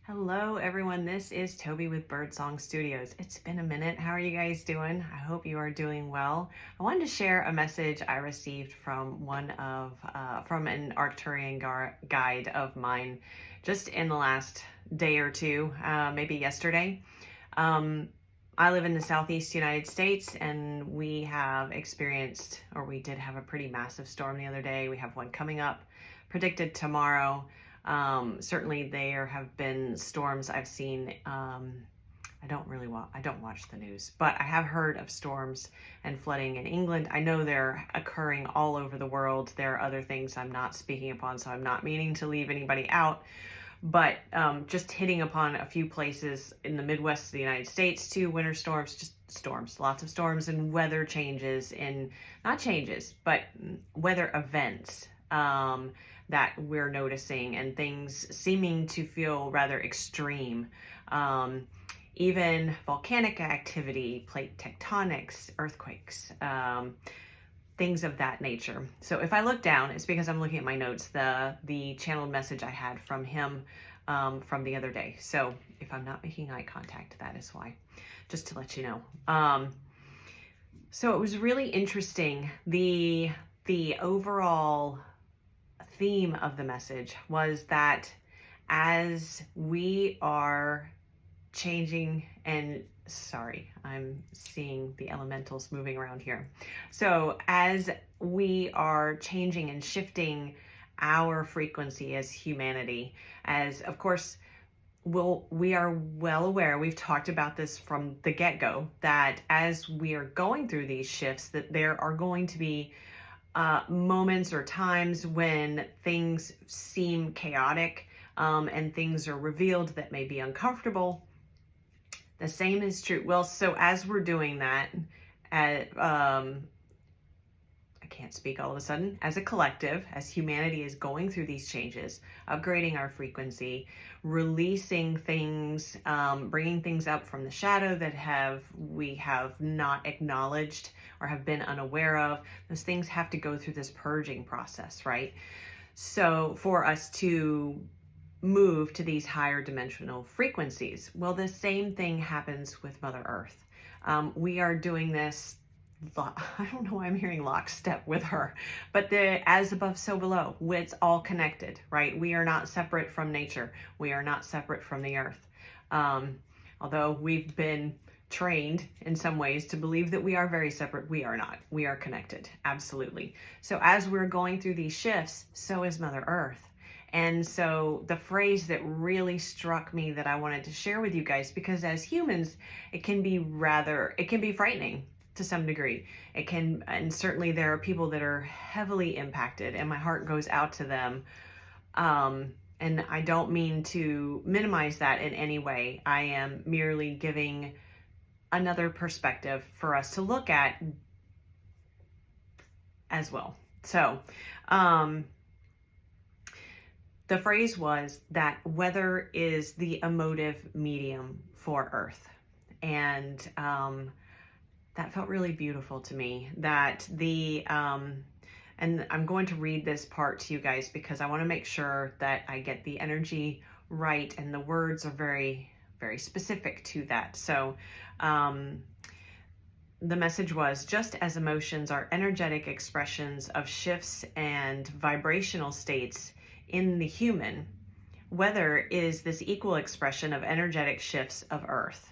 Hello, everyone. This is Toby with Birdsong Studios. It's been a minute. How are you guys doing? I hope you are doing well. I wanted to share a message I received from from an Arcturian guide of mine just in the last day or two, maybe yesterday. I live in the Southeast United States, and we did have a pretty massive storm the other day. We have one coming up, predicted tomorrow. Certainly there have been storms I've seen. I don't watch the news, but I have heard of storms and flooding in England. I know they're occurring all over the world. There are other things I'm not speaking upon, so I'm not meaning to leave anybody out. But just hitting upon a few places in the Midwest of the United States too, winter storms, just storms, lots of storms and weather changes but weather events that we're noticing, and things seeming to feel rather extreme. Even volcanic activity, plate tectonics, earthquakes, things of that nature. So if I look down, it's because I'm looking at my notes, the channeled message I had from him from the other day. So if I'm not making eye contact, that is why, just to let you know. So it was really interesting. The overall theme of the message was that as we are changing, and sorry, I'm seeing the elementals moving around here. So as we are changing and shifting our frequency as humanity, as of course, we are well aware, we've talked about this from the get-go, that as we are going through these shifts, that there are going to be moments or times when things seem chaotic, and things are revealed that may be uncomfortable. The same is true. Well, so as we're doing that, I can't speak all of a sudden, as a collective, as humanity is going through these changes, upgrading our frequency, releasing things, bringing things up from the shadow that we have not acknowledged or have been unaware of. Those things have to go through this purging process, right? So for us to move to these higher dimensional frequencies, well, the same thing happens with Mother Earth. We are doing this, I don't know why I'm hearing lockstep with her, but the as above, so below, it's all connected, right? We are not separate from nature. We are not separate from the earth. Although we've been trained in some ways to believe that we are very separate, we are not. We are connected, absolutely. So as we're going through these shifts, so is Mother Earth. And so the phrase that really struck me that I wanted to share with you guys, because as humans, it can be frightening to some degree. And certainly there are people that are heavily impacted, and my heart goes out to them. And I don't mean to minimize that in any way. I am merely giving another perspective for us to look at as well. So, the phrase was that weather is the emotive medium for Earth. And that felt really beautiful to me. And I'm going to read this part to you guys because I want to make sure that I get the energy right, and the words are very, very specific to that. So the message was, just as emotions are energetic expressions of shifts and vibrational states in the human, weather is this equal expression of energetic shifts of Earth.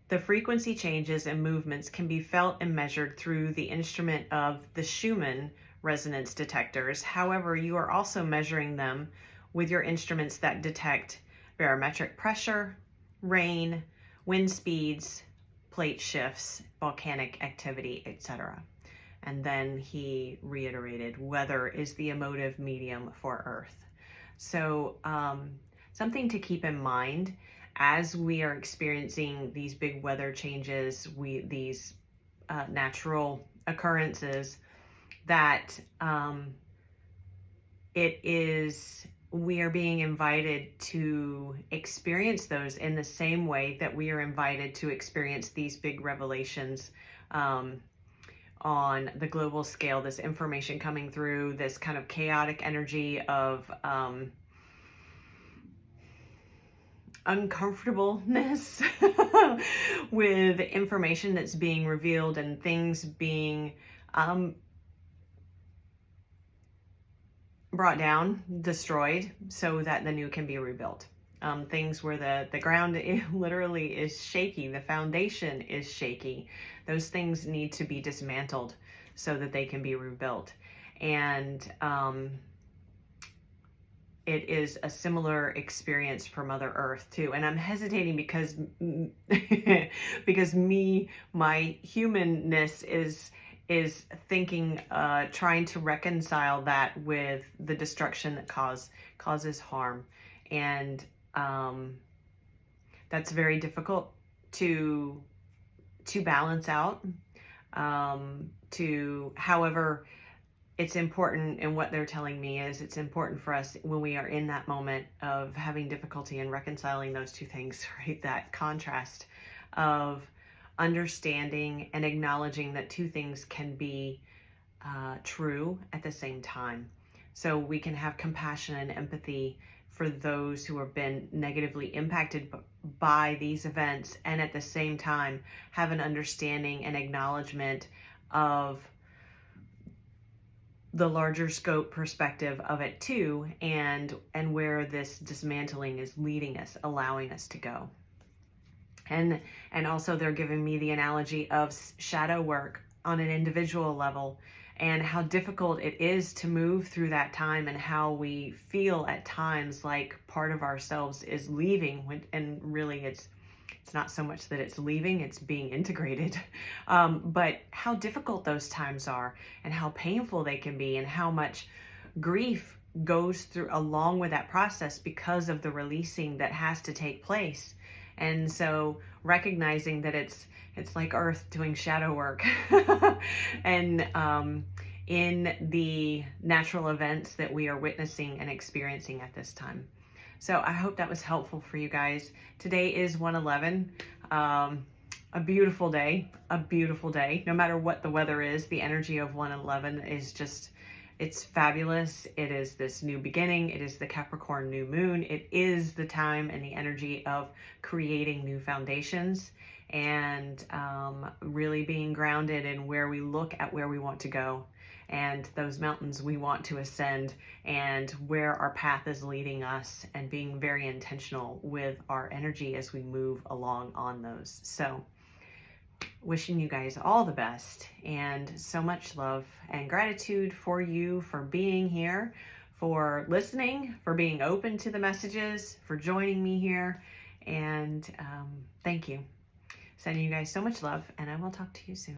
The frequency changes and movements can be felt and measured through the instrument of the Schumann resonance detectors. However, you are also measuring them with your instruments that detect barometric pressure, rain, wind speeds, plate shifts, volcanic activity, etc. And then he reiterated, weather is the emotive medium for Earth. So something to keep in mind as we are experiencing these big weather changes, these natural occurrences, that we are being invited to experience those in the same way that we are invited to experience these big revelations on the global scale, this information coming through, this kind of chaotic energy of uncomfortableness with information that's being revealed and things being brought down, destroyed, so that the new can be rebuilt. Things where the ground literally is shaky, the foundation is shaky. Those things need to be dismantled so that they can be rebuilt. And it is a similar experience for Mother Earth too. And I'm hesitating because because my humanness is thinking, trying to reconcile that with the destruction that causes harm. And that's very difficult to balance out. However, it's important, and what they're telling me is it's important for us when we are in that moment of having difficulty in reconciling those two things, right? That contrast of understanding and acknowledging that two things can be true at the same time. So we can have compassion and empathy for those who have been negatively impacted by these events, and at the same time have an understanding and acknowledgement of the larger scope perspective of it too, and where this dismantling is leading us, allowing us to go. And also they're giving me the analogy of shadow work on an individual level, and how difficult it is to move through that time, and how we feel at times like part of ourselves is leaving, and really it's not so much that it's leaving, it's being integrated. But how difficult those times are, and how painful they can be, and how much grief goes through along with that process because of the releasing that has to take place. And so recognizing that it's like Earth doing shadow work and in the natural events that we are witnessing and experiencing at this time. So I hope that was helpful for you guys. Today is 1/11, a beautiful day, No matter what the weather is, the energy of 1/11 is just, it's fabulous. It is this new beginning. It is the Capricorn new moon. It is the time and the energy of creating new foundations, and really being grounded in where we look at where we want to go, and those mountains we want to ascend, and where our path is leading us, and being very intentional with our energy as we move along on those. So wishing you guys all the best, and so much love and gratitude for you, for being here, for listening, for being open to the messages, for joining me here. And thank you. Sending you guys so much love, and I will talk to you soon.